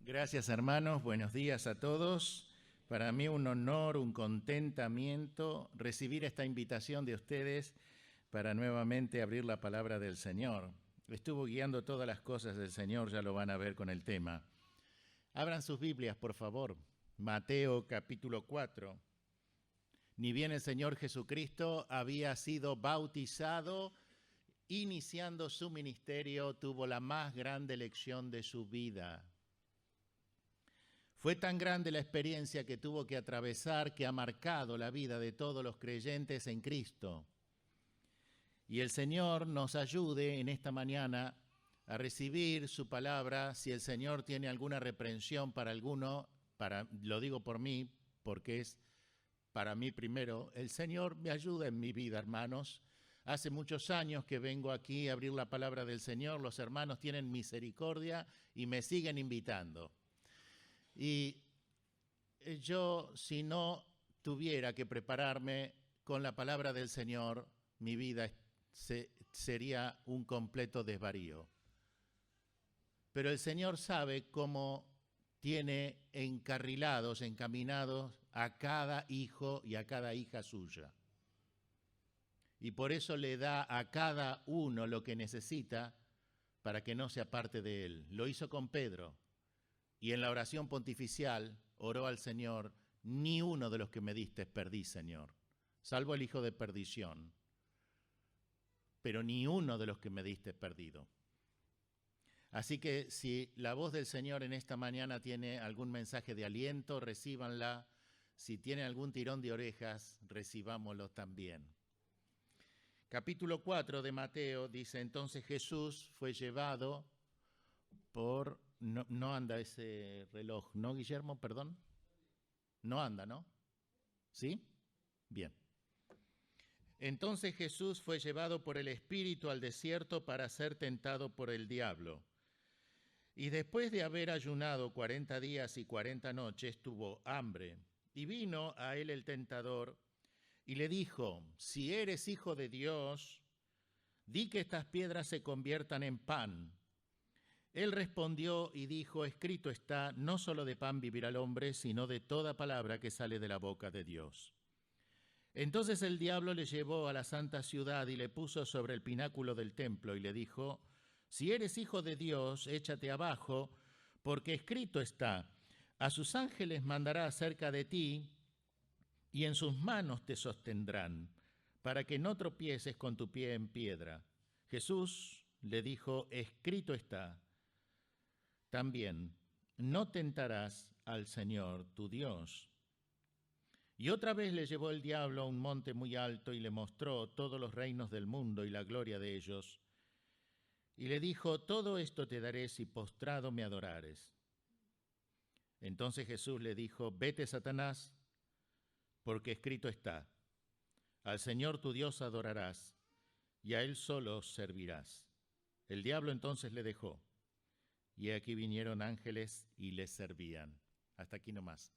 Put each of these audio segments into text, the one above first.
Gracias, hermanos. Buenos días a todos. Para mí un honor, un contentamiento recibir esta invitación de ustedes para nuevamente abrir la palabra del Señor. Estuvo guiando todas las cosas del Señor, ya lo van a ver con el tema. Abran sus Biblias, por favor. Mateo capítulo 4. Ni bien el Señor Jesucristo había sido bautizado, iniciando su ministerio, tuvo la más grande lección de su vida. Fue tan grande la experiencia que tuvo que atravesar que ha marcado la vida de todos los creyentes en Cristo. Y el Señor nos ayude en esta mañana a recibir su palabra. Si el Señor tiene alguna reprensión para alguno, lo digo por mí, porque es para mí primero. El Señor me ayuda en mi vida, hermanos. Hace muchos años que vengo aquí a abrir la palabra del Señor. Los hermanos tienen misericordia y me siguen invitando. Y yo, si no tuviera que prepararme con la palabra del Señor, mi vida sería un completo desvarío. Pero el Señor sabe cómo tiene encarrilados, encaminados a cada hijo y a cada hija suya. Y por eso le da a cada uno lo que necesita para que no se aparte de él. Lo hizo con Pedro. Y en la oración pontificial oró al Señor: ni uno de los que me diste perdí, Señor, salvo el hijo de perdición, pero ni uno de los que me diste perdido. Así que si la voz del Señor en esta mañana tiene algún mensaje de aliento, recíbanla. Si tiene algún tirón de orejas, recibámoslo también. Capítulo 4 de Mateo dice: entonces Jesús fue llevado por... No anda ese reloj, ¿no, Guillermo? Perdón. No anda, ¿no? ¿Sí? Bien. Entonces Jesús fue llevado por el Espíritu al desierto para ser tentado por el diablo. Y después de haber ayunado 40 días y 40 noches, tuvo hambre. Y vino a él el tentador y le dijo: si eres hijo de Dios, di que estas piedras se conviertan en pan. Él respondió y dijo: escrito está, no solo de pan vivirá el hombre, sino de toda palabra que sale de la boca de Dios. Entonces el diablo le llevó a la santa ciudad y le puso sobre el pináculo del templo y le dijo: si eres hijo de Dios, échate abajo, porque escrito está, a sus ángeles mandará acerca de ti y en sus manos te sostendrán, para que no tropieces con tu pie en piedra. Jesús le dijo: escrito está también, no tentarás al Señor tu Dios. Y otra vez le llevó el diablo a un monte muy alto y le mostró todos los reinos del mundo y la gloria de ellos. Y le dijo: todo esto te daré si postrado me adorares. Entonces Jesús le dijo: vete, Satanás, porque escrito está, al Señor tu Dios adorarás y a Él solo servirás. El diablo entonces le dejó. Y aquí vinieron ángeles y les servían. Hasta aquí nomás.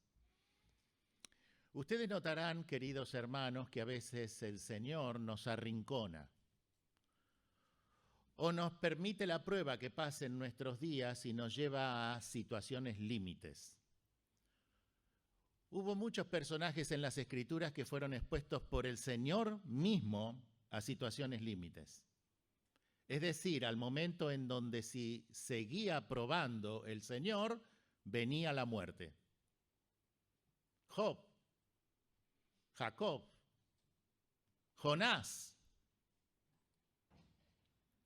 Ustedes notarán, queridos hermanos, que a veces el Señor nos arrincona o nos permite la prueba que pase en nuestros días y nos lleva a situaciones límites. Hubo muchos personajes en las Escrituras que fueron expuestos por el Señor mismo a situaciones límites. Es decir, al momento en donde si seguía probando el Señor, venía la muerte. Job, Jacob, Jonás.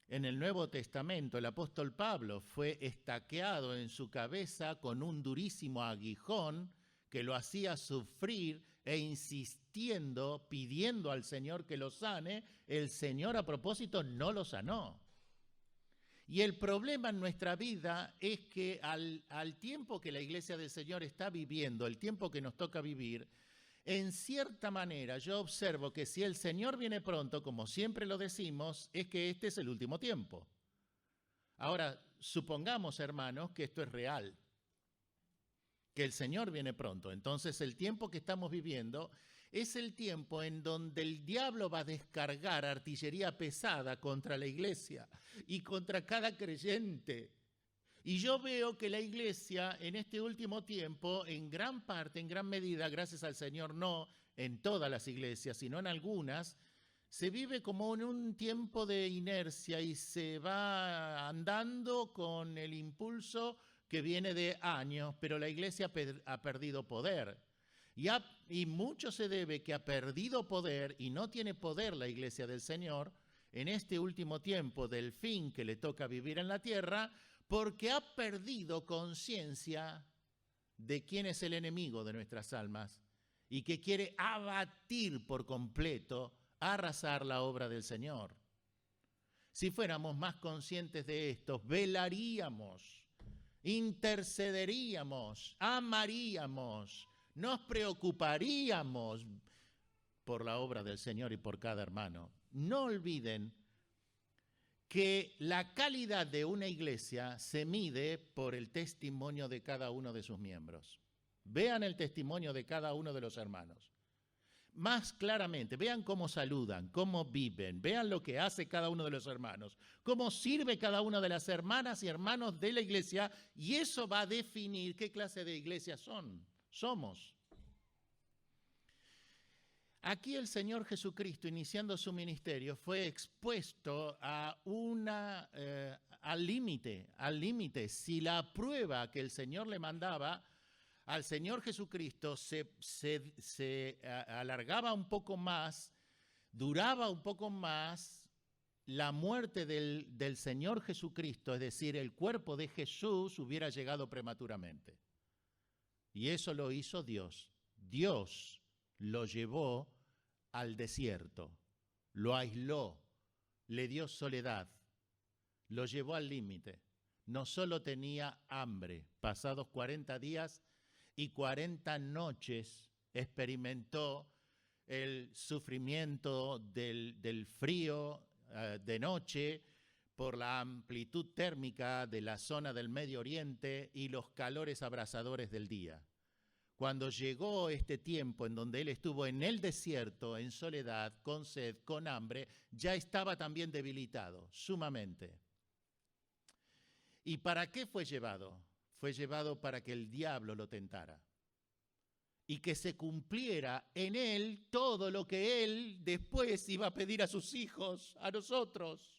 En el Nuevo Testamento, el apóstol Pablo fue estaqueado en su cabeza con un durísimo aguijón que lo hacía sufrir e insistiendo, pidiendo al Señor que lo sane. El Señor, a propósito, no lo sanó. Y el problema en nuestra vida es que al tiempo que la Iglesia del Señor está viviendo, el tiempo que nos toca vivir, en cierta manera yo observo que si el Señor viene pronto, como siempre lo decimos, es que este es el último tiempo. Ahora, supongamos, hermanos, que esto es real, que el Señor viene pronto. Entonces el tiempo que estamos viviendo es el tiempo en donde el diablo va a descargar artillería pesada contra la iglesia y contra cada creyente. Y yo veo que la iglesia en este último tiempo, en gran parte, en gran medida, gracias al Señor, no en todas las iglesias, sino en algunas, se vive como en un tiempo de inercia y se va andando con el impulso que viene de años, pero la iglesia ha perdido poder. Y mucho se debe que ha perdido poder y no tiene poder la iglesia del Señor en este último tiempo del fin que le toca vivir en la tierra, porque ha perdido conciencia de quién es el enemigo de nuestras almas y que quiere abatir por completo, arrasar la obra del Señor. Si fuéramos más conscientes de esto, velaríamos, intercederíamos, amaríamos, nos preocuparíamos por la obra del Señor y por cada hermano. No olviden que la calidad de una iglesia se mide por el testimonio de cada uno de sus miembros. Vean el testimonio de cada uno de los hermanos. Más claramente, vean cómo saludan, cómo viven, vean lo que hace cada uno de los hermanos, cómo sirve cada una de las hermanas y hermanos de la iglesia, y eso va a definir qué clase de iglesia somos. Aquí el Señor Jesucristo, iniciando su ministerio, fue expuesto al límite. Si la prueba que el Señor le mandaba al Señor Jesucristo se alargaba un poco más, duraba un poco más, la muerte del Señor Jesucristo, es decir, el cuerpo de Jesús, hubiera llegado prematuramente. Y eso lo hizo Dios. Dios lo llevó al desierto, lo aisló, le dio soledad, lo llevó al límite. No solo tenía hambre, pasados 40 días y 40 noches experimentó el sufrimiento del frío de noche por la amplitud térmica de la zona del Medio Oriente y los calores abrasadores del día. Cuando llegó este tiempo en donde él estuvo en el desierto, en soledad, con sed, con hambre, ya estaba también debilitado, sumamente. ¿Y para qué fue llevado? Fue llevado para que el diablo lo tentara y que se cumpliera en él todo lo que él después iba a pedir a sus hijos, a nosotros.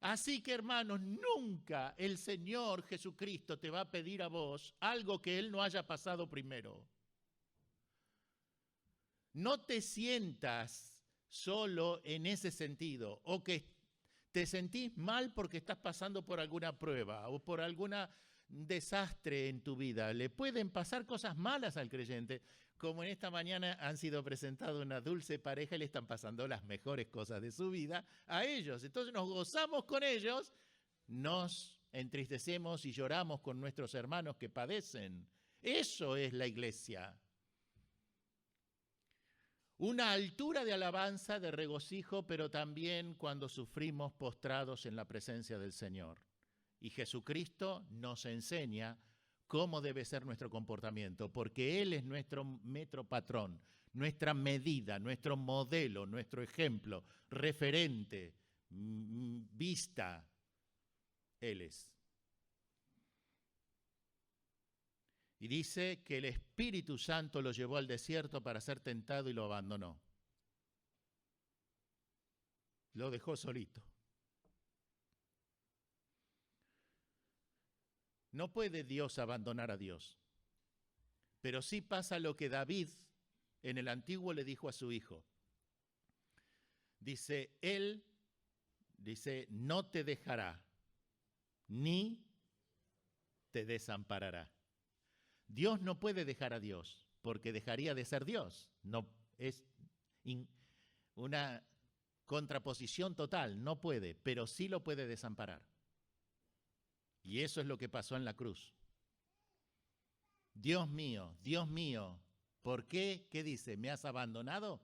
Así que, hermanos, nunca el Señor Jesucristo te va a pedir a vos algo que Él no haya pasado primero. No te sientas solo en ese sentido o que te sentís mal porque estás pasando por alguna prueba o por algún desastre en tu vida. Le pueden pasar cosas malas al creyente, como en esta mañana han sido presentados una dulce pareja y le están pasando las mejores cosas de su vida a ellos. Entonces nos gozamos con ellos, nos entristecemos y lloramos con nuestros hermanos que padecen. Eso es la iglesia. Una altura de alabanza, de regocijo, pero también cuando sufrimos postrados en la presencia del Señor. Y Jesucristo nos enseña cómo debe ser nuestro comportamiento, porque Él es nuestro metro patrón, nuestra medida, nuestro modelo, nuestro ejemplo, referente, vista. Él es. Y dice que el Espíritu Santo lo llevó al desierto para ser tentado y lo abandonó. Lo dejó solito. No puede Dios abandonar a Dios. Pero sí pasa lo que David en el Antiguo le dijo a su hijo. Dice, Él, no te dejará, ni te desamparará. Dios no puede dejar a Dios, porque dejaría de ser Dios. No, es una contraposición total, no puede, pero sí lo puede desamparar. Y eso es lo que pasó en la cruz. Dios mío, ¿por qué? ¿Qué dice? ¿Me has abandonado?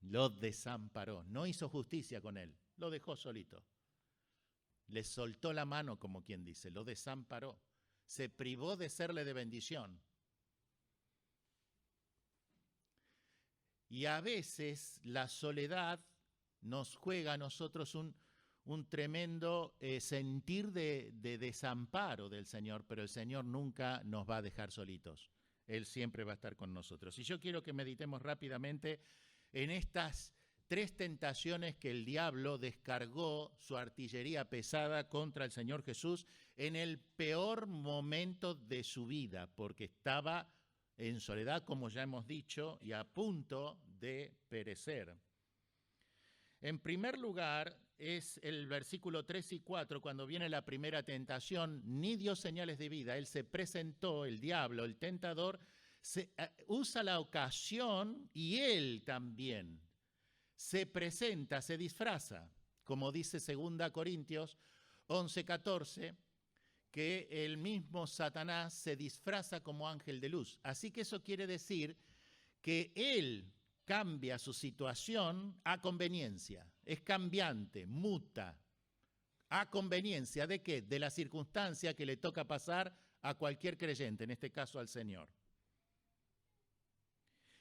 Lo desamparó, no hizo justicia con él, lo dejó solito. Le soltó la mano, como quien dice, lo desamparó. Se privó de serle de bendición. Y a veces la soledad nos juega a nosotros un tremendo sentir de desamparo del Señor, pero el Señor nunca nos va a dejar solitos. Él siempre va a estar con nosotros. Y yo quiero que meditemos rápidamente en estas 3 tentaciones que el diablo descargó su artillería pesada contra el Señor Jesús en el peor momento de su vida, porque estaba en soledad, como ya hemos dicho, y a punto de perecer. En primer lugar, es el versículo 3 y 4, cuando viene la primera tentación, ni dio señales de vida. Él se presentó, el diablo, el tentador, usa la ocasión y él también se presenta, se disfraza, como dice 2 Corintios 11:14, que el mismo Satanás se disfraza como ángel de luz. Así que eso quiere decir que él cambia su situación a conveniencia, es cambiante, muta, a conveniencia ¿de qué? De la circunstancia que le toca pasar a cualquier creyente, en este caso al Señor.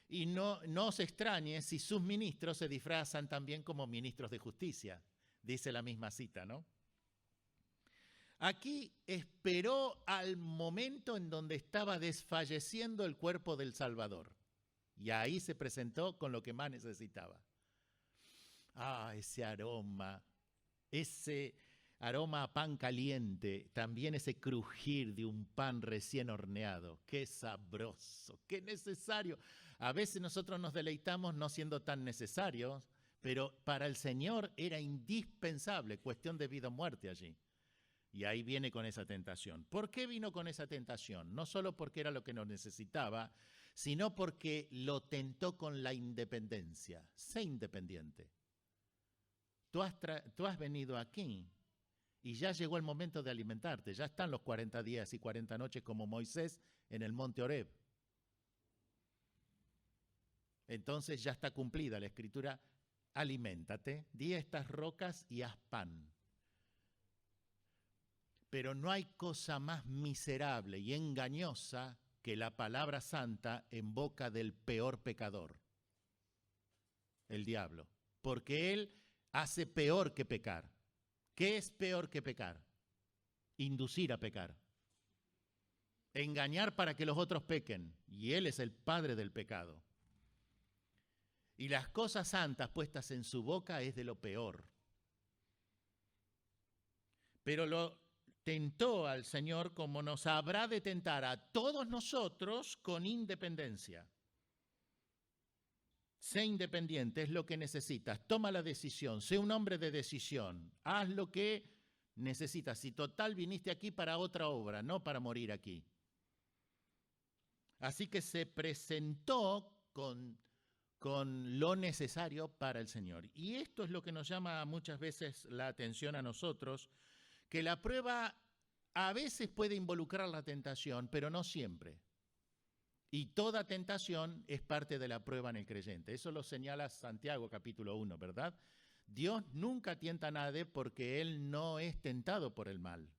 Y no os extrañe si sus ministros se disfrazan también como ministros de justicia, dice la misma cita, ¿no? Aquí esperó al momento en donde estaba desfalleciendo el cuerpo del Salvador. Y ahí se presentó con lo que más necesitaba. Ah, ese aroma a pan caliente, también ese crujir de un pan recién horneado. Qué sabroso, qué necesario. A veces nosotros nos deleitamos no siendo tan necesarios, pero para el Señor era indispensable, cuestión de vida o muerte allí. Y ahí viene con esa tentación. ¿Por qué vino con esa tentación? No solo porque era lo que nos necesitaba, sino porque lo tentó con la independencia. Sé independiente. Tú has venido aquí y ya llegó el momento de alimentarte. Ya están los 40 días y 40 noches como Moisés en el monte Horeb. Entonces ya está cumplida la escritura. Aliméntate, di a estas rocas y haz pan. Pero no hay cosa más miserable y engañosa que la palabra santa en boca del peor pecador, el diablo. Porque él hace peor que pecar. ¿Qué es peor que pecar? Inducir a pecar. Engañar para que los otros pequen. Y él es el padre del pecado. Y las cosas santas puestas en su boca es de lo peor. Pero lo tentó al Señor como nos habrá de tentar a todos nosotros con independencia. Sé independiente, es lo que necesitas. Toma la decisión, sé un hombre de decisión. Haz lo que necesitas. Si total viniste aquí para otra obra, no para morir aquí. Así que se presentó con lo necesario para el Señor. Y esto es lo que nos llama muchas veces la atención a nosotros, que la prueba a veces puede involucrar la tentación, pero no siempre. Y toda tentación es parte de la prueba en el creyente. Eso lo señala Santiago capítulo 1, ¿verdad? Dios nunca tienta a nadie porque Él no es tentado por el mal.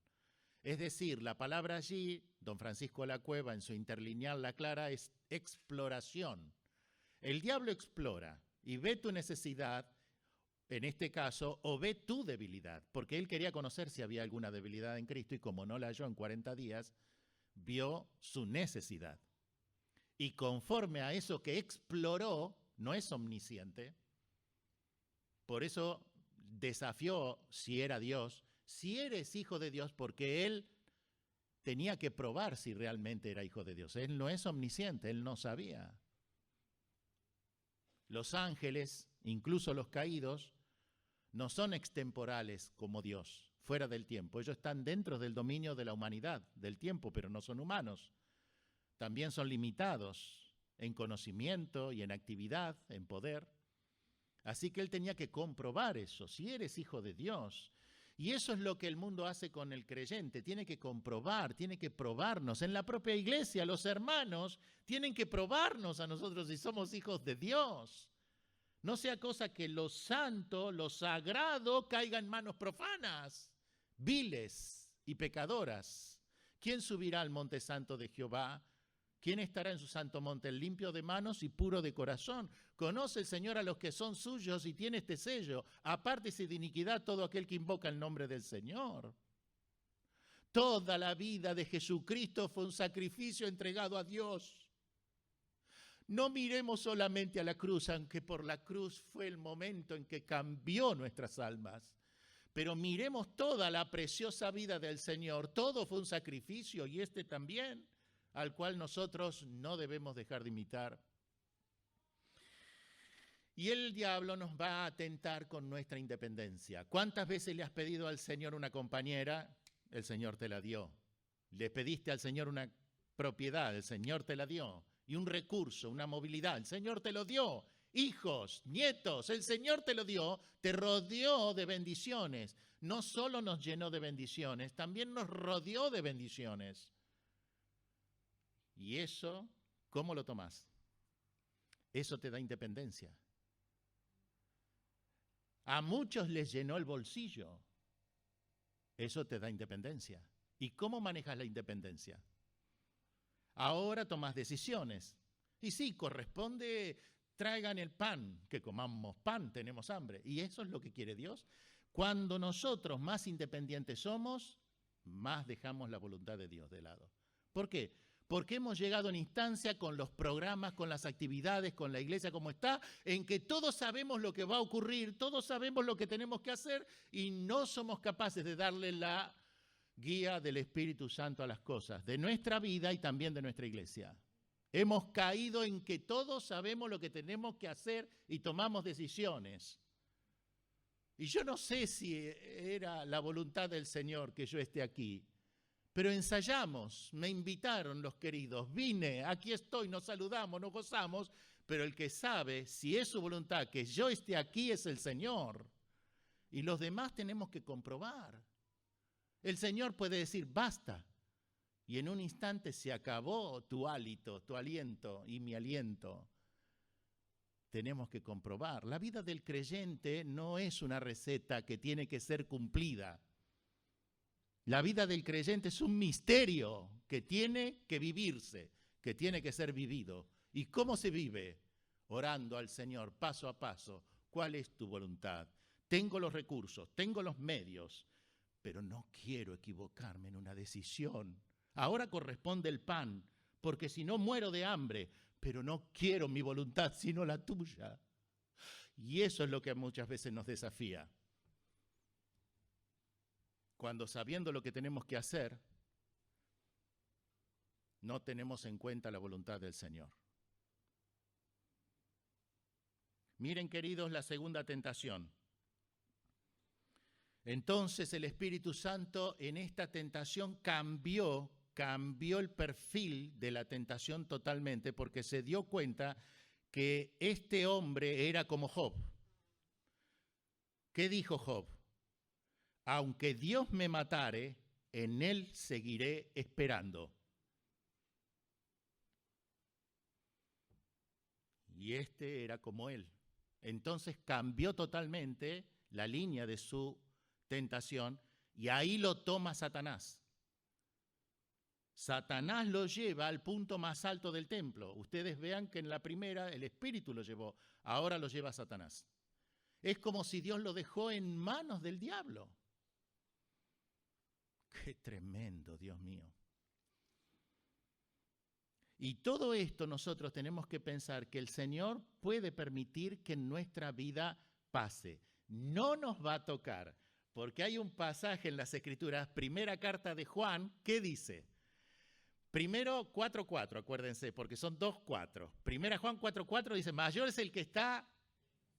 Es decir, la palabra allí, don Francisco de la Cueva en su interlineal la aclara, es exploración. El diablo explora y ve tu necesidad, en este caso, o ve tu debilidad, porque él quería conocer si había alguna debilidad en Cristo y como no la halló en 40 días, vio su necesidad. Y conforme a eso que exploró, no es omnisciente, por eso desafió si era Dios, si eres hijo de Dios, porque él tenía que probar si realmente era hijo de Dios. Él no es omnisciente, él no sabía. Los ángeles, incluso los caídos, no son extemporales como Dios, fuera del tiempo. Ellos están dentro del dominio de la humanidad, del tiempo, pero no son humanos. También son limitados en conocimiento y en actividad, en poder. Así que él tenía que comprobar eso, si eres hijo de Dios. Y eso es lo que el mundo hace con el creyente, tiene que comprobar, tiene que probarnos. En la propia iglesia, los hermanos tienen que probarnos a nosotros si somos hijos de Dios. No sea cosa que lo santo, lo sagrado, caiga en manos profanas, viles y pecadoras. ¿Quién subirá al monte santo de Jehová ¿Quién estará en su santo monte? El limpio de manos y puro de corazón. Conoce el Señor a los que son suyos y tiene este sello. Apártese de iniquidad todo aquel que invoca el nombre del Señor. Toda la vida de Jesucristo fue un sacrificio entregado a Dios. No miremos solamente a la cruz, aunque por la cruz fue el momento en que cambió nuestras almas. Pero miremos toda la preciosa vida del Señor. Todo fue un sacrificio y este también, al cual nosotros no debemos dejar de imitar. Y el diablo nos va a tentar con nuestra independencia. ¿Cuántas veces le has pedido al Señor una compañera? El Señor te la dio. Le pediste al Señor una propiedad, el Señor te la dio. Y un recurso, una movilidad, el Señor te lo dio. Hijos, nietos, el Señor te lo dio, te rodeó de bendiciones. No solo nos llenó de bendiciones, también nos rodeó de bendiciones. Y eso, ¿cómo lo tomás? Eso te da independencia. A muchos les llenó el bolsillo. Eso te da independencia. ¿Y cómo manejas la independencia? Ahora tomás decisiones. Y sí, corresponde, traigan el pan, que comamos pan, tenemos hambre. Y eso es lo que quiere Dios. Cuando nosotros más independientes somos, más dejamos la voluntad de Dios de lado. ¿Por qué? Porque hemos llegado a una instancia con los programas, con las actividades, con la iglesia como está, en que todos sabemos lo que va a ocurrir, todos sabemos lo que tenemos que hacer y no somos capaces de darle la guía del Espíritu Santo a las cosas, de nuestra vida y también de nuestra iglesia. Hemos caído en que todos sabemos lo que tenemos que hacer y tomamos decisiones. Y yo no sé si era la voluntad del Señor que yo esté aquí. Pero ensayamos, me invitaron los queridos, vine, aquí estoy, nos saludamos, nos gozamos, pero el que sabe si es su voluntad que yo esté aquí es el Señor. Y los demás tenemos que comprobar. El Señor puede decir, basta, y en un instante se acabó tu hálito, tu aliento y mi aliento. Tenemos que comprobar. La vida del creyente no es una receta que tiene que ser cumplida. La vida del creyente es un misterio que tiene que vivirse, que tiene que ser vivido. ¿Y cómo se vive? Orando al Señor paso a paso. ¿Cuál es tu voluntad? Tengo los recursos, tengo los medios, pero no quiero equivocarme en una decisión. Ahora corresponde el pan, porque si no muero de hambre, pero no quiero mi voluntad sino la tuya. Y eso es lo que muchas veces nos desafía. Cuando sabiendo lo que tenemos que hacer, no tenemos en cuenta la voluntad del Señor. Miren, queridos, la segunda tentación. Entonces el Espíritu Santo en esta tentación cambió el perfil de la tentación totalmente, porque se dio cuenta que este hombre era como Job. ¿Qué dijo Job? Aunque Dios me matare, en Él seguiré esperando. Y este era como él. Entonces cambió totalmente la línea de su tentación y ahí lo toma Satanás. Satanás lo lleva al punto más alto del templo. Ustedes vean que en la primera el Espíritu lo llevó, ahora lo lleva Satanás. Es como si Dios lo dejó en manos del diablo. ¡Qué tremendo, Dios mío! Y todo esto nosotros tenemos que pensar que el Señor puede permitir que en nuestra vida pase. No nos va a tocar, porque hay un pasaje en las Escrituras, primera carta de Juan, ¿qué dice? Primero 4:4, acuérdense, porque son 2:4. Primera Juan 4:4 dice, mayor es el que está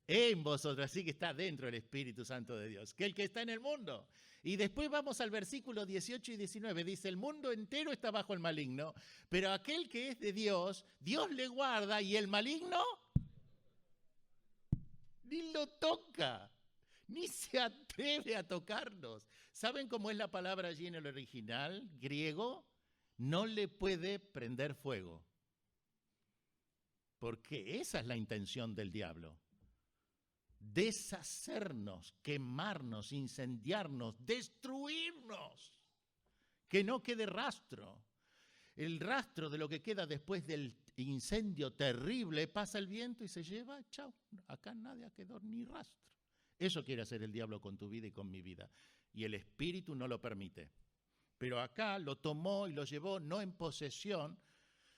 en vosotros, así que está dentro del Espíritu Santo de Dios, que el que está en el mundo. Y después vamos al versículo 18 y 19, dice, el mundo entero está bajo el maligno, pero aquel que es de Dios, Dios le guarda y el maligno ni lo toca, ni se atreve a tocarnos. ¿Saben cómo es la palabra allí en el original griego? No le puede prender fuego, porque esa es la intención del diablo. Deshacernos, quemarnos, incendiarnos, destruirnos, que no quede rastro. el rastro de lo que queda después del incendio terrible, pasa el viento y se lleva, chao, acá nadie quedó ni rastro. Eso quiere hacer el diablo con tu vida y con mi vida. Y el Espíritu no lo permite. Pero acá lo tomó y lo llevó no en posesión,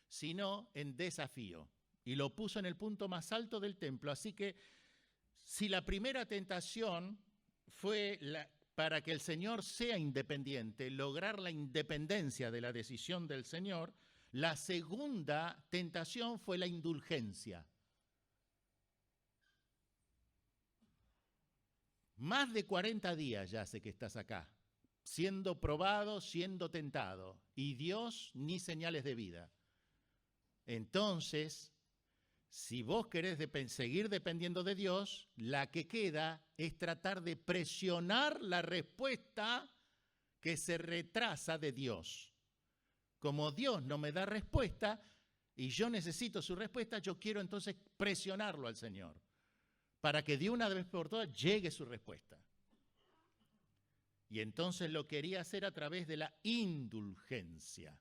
sino en desafío. Y lo puso en el punto más alto del templo. Así que si la primera tentación fue para que el Señor sea independiente, lograr la independencia de la decisión del Señor, la segunda tentación fue la indulgencia. Más de 40 días ya sé que estás acá, siendo probado, siendo tentado, y Dios ni señales de vida. Entonces, si vos querés seguir dependiendo de Dios, la que queda es tratar de presionar la respuesta que se retrasa de Dios. Como Dios no me da respuesta y yo necesito su respuesta, yo quiero entonces presionarlo al Señor para que de una vez por todas llegue su respuesta. Y entonces lo quería hacer a través de la indulgencia.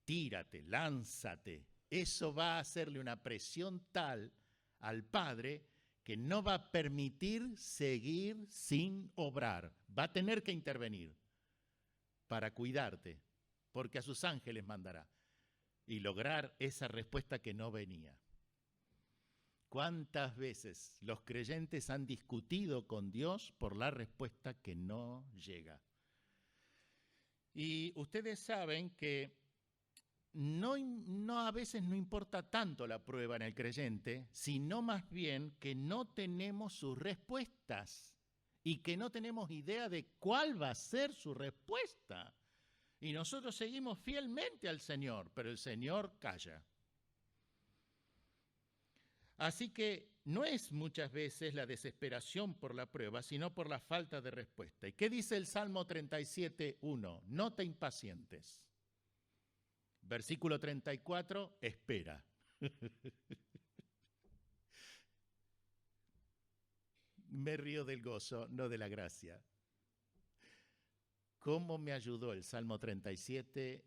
Tírate, lánzate. Eso va a hacerle una presión tal al Padre que no va a permitir seguir sin obrar. Va a tener que intervenir para cuidarte, porque a sus ángeles mandará, y lograr esa respuesta que no venía. ¿Cuántas veces los creyentes han discutido con Dios por la respuesta que no llega? Y ustedes saben que no a veces no importa tanto la prueba en el creyente, sino más bien que no tenemos sus respuestas y que no tenemos idea de cuál va a ser su respuesta. Y nosotros seguimos fielmente al Señor, pero el Señor calla. Así que no es muchas veces la desesperación por la prueba, sino por la falta de respuesta. ¿Y qué dice el Salmo 37:1? No te impacientes. Versículo 34, espera. Me río del gozo, no de la gracia. ¿Cómo me ayudó el Salmo 37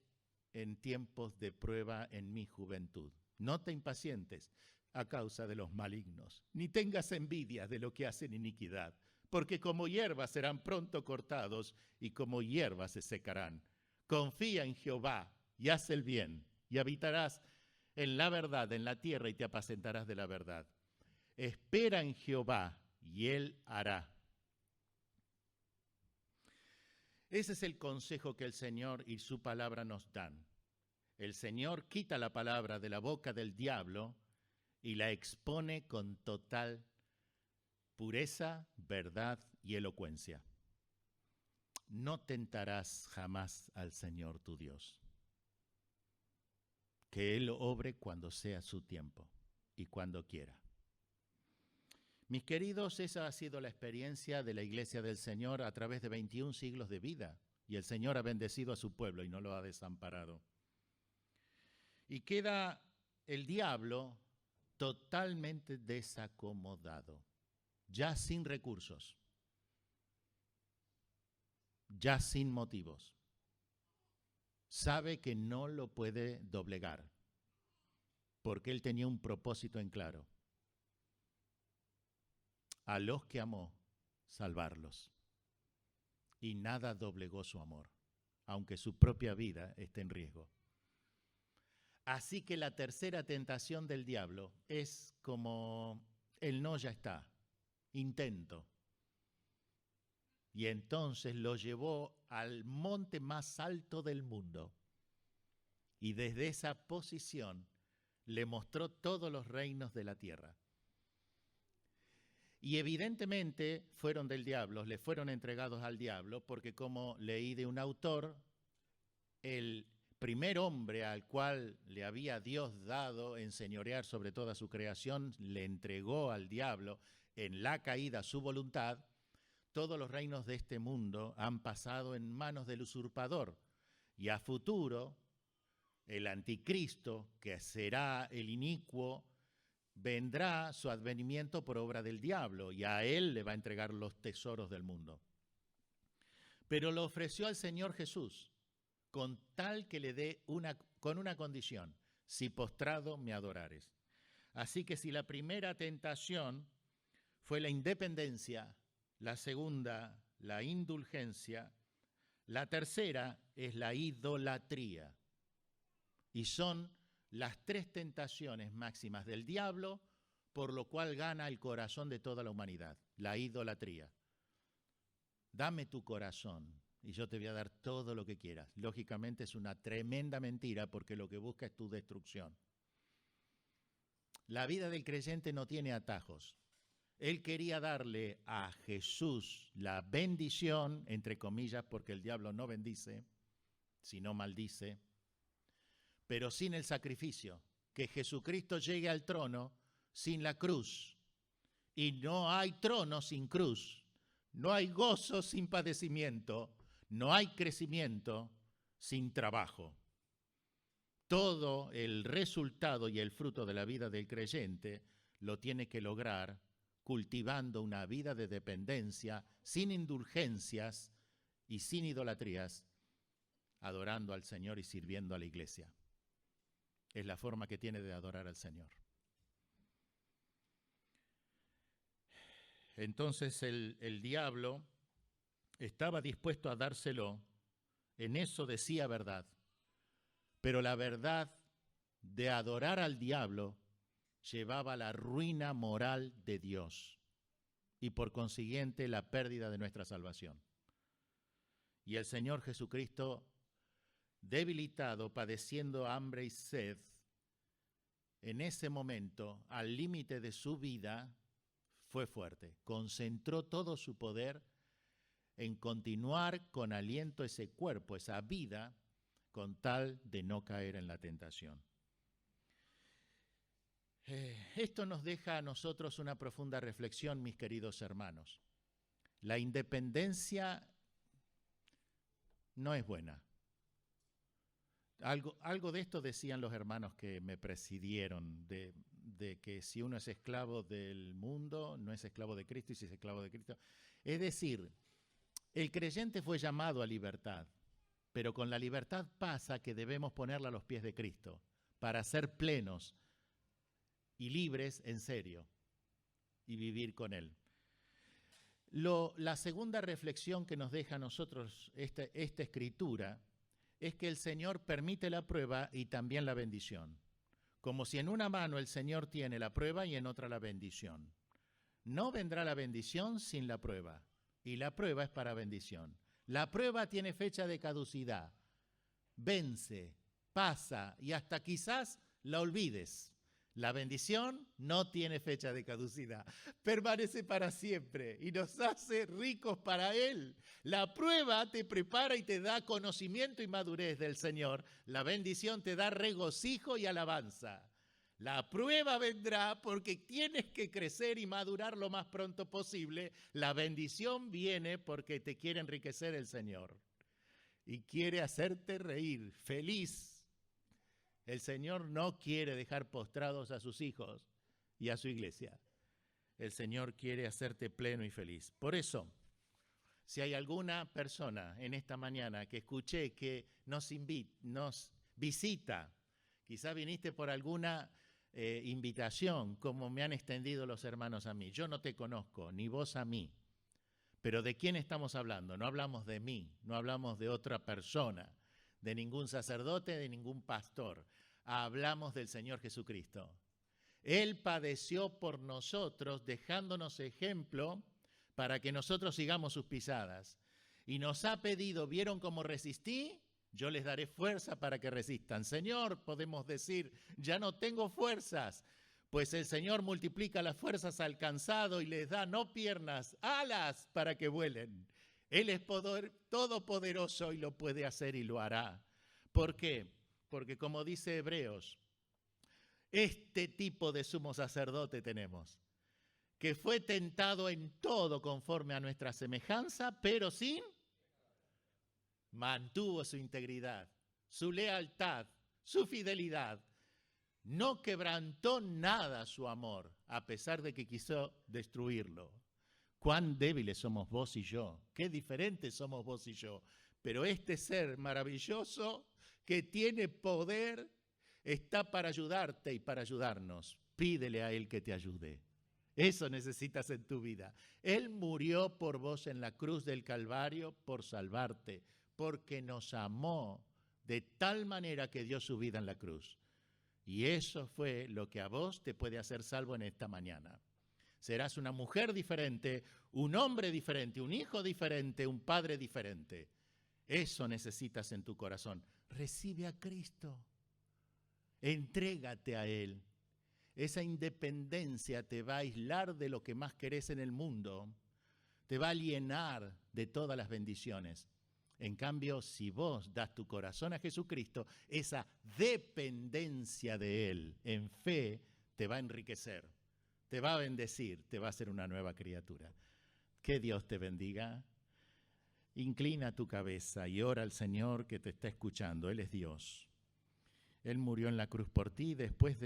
en tiempos de prueba en mi juventud? No te impacientes a causa de los malignos, ni tengas envidia de lo que hacen iniquidad, porque como hierba serán pronto cortados y como hierba se secarán. Confía en Jehová y haz el bien, y habitarás en la verdad, en la tierra, y te apacentarás de la verdad. Espera en Jehová, y Él hará. Ese es el consejo que el Señor y su palabra nos dan. El Señor quita la palabra de la boca del diablo y la expone con total pureza, verdad y elocuencia. No tentarás jamás al Señor tu Dios. Que Él obre cuando sea su tiempo y cuando quiera. Mis queridos, esa ha sido la experiencia de la Iglesia del Señor a través de 21 siglos de vida. Y el Señor ha bendecido a su pueblo y no lo ha desamparado. Y queda el diablo totalmente desacomodado, ya sin recursos, ya sin motivos. Sabe que no lo puede doblegar, porque él tenía un propósito en claro. A los que amó, salvarlos. Y nada doblegó su amor, aunque su propia vida esté en riesgo. Así que la tercera tentación del diablo es como el no ya está, intento. Y entonces lo llevó al monte más alto del mundo. Y desde esa posición le mostró todos los reinos de la tierra. Y evidentemente fueron del diablo, le fueron entregados al diablo, porque como leí de un autor, el primer hombre al cual le había Dios dado enseñorear sobre toda su creación, le entregó al diablo en la caída su voluntad. Todos los reinos de este mundo han pasado en manos del usurpador. Y a futuro, el anticristo, que será el inicuo, vendrá su advenimiento por obra del diablo y a él le va a entregar los tesoros del mundo. Pero lo ofreció al Señor Jesús con tal que le dé una con una condición: si postrado me adorares. Así que si la primera tentación fue la independencia, la segunda, la indulgencia, la tercera es la idolatría. Y son las tres tentaciones máximas del diablo, por lo cual gana el corazón de toda la humanidad: la idolatría. Dame tu corazón y yo te voy a dar todo lo que quieras. Lógicamente es una tremenda mentira, porque lo que busca es tu destrucción. La vida del creyente no tiene atajos. Él quería darle a Jesús la bendición, entre comillas, porque el diablo no bendice, sino maldice, pero sin el sacrificio. Que Jesucristo llegue al trono sin la cruz. Y no hay trono sin cruz. No hay gozo sin padecimiento. No hay crecimiento sin trabajo. Todo el resultado y el fruto de la vida del creyente lo tiene que lograr cultivando una vida de dependencia, sin indulgencias y sin idolatrías, adorando al Señor y sirviendo a la iglesia. Es la forma que tiene de adorar al Señor. Entonces el diablo estaba dispuesto a dárselo, en eso decía verdad, pero la verdad de adorar al diablo llevaba a la ruina moral de Dios y por consiguiente la pérdida de nuestra salvación. Y el Señor Jesucristo, debilitado, padeciendo hambre y sed, en ese momento, al límite de su vida, fue fuerte. Concentró todo su poder en continuar con aliento ese cuerpo, esa vida, con tal de no caer en la tentación. Esto nos deja a nosotros una profunda reflexión, mis queridos hermanos. La independencia no es buena. Algo de esto decían los hermanos que me presidieron, de que si uno es esclavo del mundo, no es esclavo de Cristo, y si es esclavo de Cristo. Es decir, el creyente fue llamado a libertad, pero con la libertad pasa que debemos ponerla a los pies de Cristo para ser plenos y libres en serio y vivir con Él. La segunda reflexión que nos deja a nosotros esta escritura es que el Señor permite la prueba y también la bendición. Como si en una mano el Señor tiene la prueba y en otra la bendición. No vendrá la bendición sin la prueba, y la prueba es para bendición. La prueba tiene fecha de caducidad, vence, pasa y hasta quizás la olvides. La bendición no tiene fecha de caducidad, permanece para siempre y nos hace ricos para Él. La prueba te prepara y te da conocimiento y madurez del Señor. La bendición te da regocijo y alabanza. La prueba vendrá porque tienes que crecer y madurar lo más pronto posible. La bendición viene porque te quiere enriquecer el Señor y quiere hacerte reír, feliz. El Señor no quiere dejar postrados a sus hijos y a su iglesia. El Señor quiere hacerte pleno y feliz. Por eso, si hay alguna persona en esta mañana que escuché que nos visita, quizá viniste por alguna invitación, como me han extendido los hermanos a mí. Yo no te conozco, ni vos a mí. Pero ¿de quién estamos hablando? No hablamos de mí, no hablamos de otra persona, de ningún sacerdote, de ningún pastor. Hablamos del Señor Jesucristo. Él padeció por nosotros, dejándonos ejemplo para que nosotros sigamos sus pisadas. Y nos ha pedido, ¿vieron cómo resistí? Yo les daré fuerza para que resistan. Señor, podemos decir, ya no tengo fuerzas, pues el Señor multiplica las fuerzas al cansado y les da no piernas, alas para que vuelen. Él es todopoderoso y lo puede hacer y lo hará. ¿Por qué? Porque como dice Hebreos, este tipo de sumo sacerdote tenemos, que fue tentado en todo conforme a nuestra semejanza, pero mantuvo su integridad, su lealtad, su fidelidad. No quebrantó nada su amor, a pesar de que quiso destruirlo. Cuán débiles somos vos y yo, qué diferentes somos vos y yo. Pero este ser maravilloso que tiene poder, está para ayudarte y para ayudarnos. Pídele a Él que te ayude. Eso necesitas en tu vida. Él murió por vos en la cruz del Calvario por salvarte, porque nos amó de tal manera que dio su vida en la cruz. Y eso fue lo que a vos te puede hacer salvo en esta mañana. Serás una mujer diferente, un hombre diferente, un hijo diferente, un padre diferente. Eso necesitas en tu corazón. Recibe a Cristo. Entrégate a Él. Esa independencia te va a aislar de lo que más querés en el mundo. Te va a alienar de todas las bendiciones. En cambio, si vos das tu corazón a Jesucristo, esa dependencia de Él en fe te va a enriquecer, te va a bendecir, te va a hacer una nueva criatura. Que Dios te bendiga. Inclina tu cabeza y ora al Señor que te está escuchando. Él es Dios. Él murió en la cruz por ti y después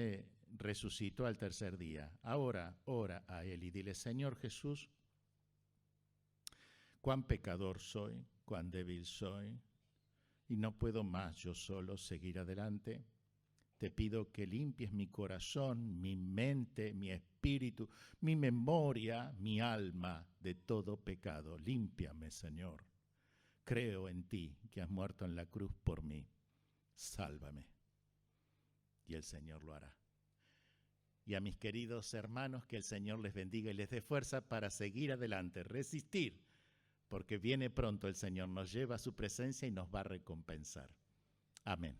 resucitó al tercer día. Ahora ora a Él y dile: Señor Jesús, cuán pecador soy, cuán débil soy, y no puedo más yo solo seguir adelante. Te pido que limpies mi corazón, mi mente, mi espíritu, mi memoria, mi alma de todo pecado. Límpiame, Señor. Creo en ti, que has muerto en la cruz por mí. Sálvame. Y el Señor lo hará. Y a mis queridos hermanos, que el Señor les bendiga y les dé fuerza para seguir adelante, resistir, porque viene pronto el Señor, nos lleva a su presencia y nos va a recompensar. Amén.